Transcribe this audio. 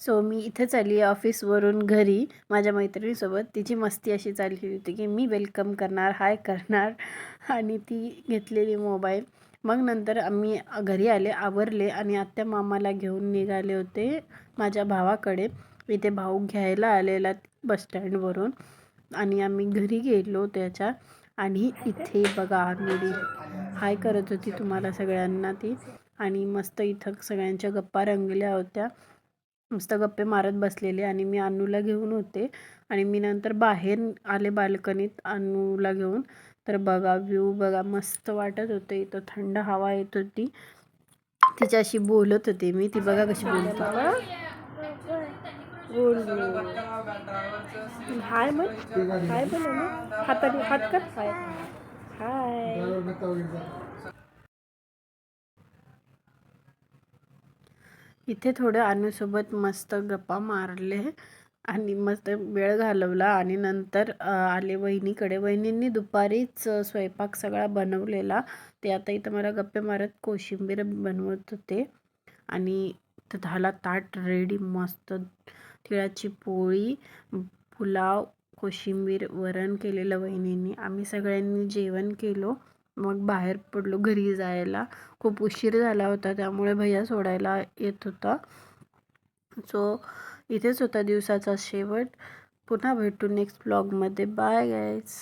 So मी इथेच आली आहे ऑफिसवरून घरी माझ्या मैत्रिणीसोबत. तिची मस्ती अशी चालली होती की मी वेलकम करणार, हाय करणार आणि ती घेतलेली मोबाईल. मग नंतर आम्ही घरी आले, आवरले आणि आत्या मामाला घेऊन निघाले होते माझ्या भावाकडे. इथे भाऊ घ्यायला आलेला बसस्टँडवरून आणि आम्ही घरी गेलो त्याच्या. आणि इथे बघा अनुडी हाय करत होती तुम्हाला सगळ्यांना ती. आणि मस्त इथं सगळ्यांच्या गप्पा रंगल्या होत्या, मस्त गप्पे मारत बसलेले. आणि मी अन्नूला घेऊन होते आणि मी नंतर बाहेर आले बाल्कनीत अन्नूला घेऊन. तर बघा व्ह्यू बघा, मस्त वाटत होते इथं, थंड हवा येत होती. तिच्याशी बोलत होते मी, ती बघा कशी बोलते. हाय मग हाय बोला ना, हाताने हात कर, हाय हाय. इथे थोडं अनुसोबत मस्त गप्पा मारले आणि मस्त वेळ घालवला. आणि नंतर आले वहिनीकडे. वहिनींनी दुपारीच स्वयंपाक सगळा बनवलेला. ते आता इथं मला गप्पे मारत कोशिंबीर बनवत होते. आणि इथं झाला ताट रेडी, मस्त तिळाची पोळी, पुलाव, कोशिंबीर, वरण केलेलं वहिनींनी. आम्ही सगळ्यांनी जेवण केलो, मग बाहेर पडलो घरी जायला. खूप उशीर झाला होता त्यामुळे भैया सोडायला येत होता. सो इथेच होता दिवसाचा शेवट. पुन्हा भेटू नेक्स्ट ब्लॉगमध्ये. Bye guys.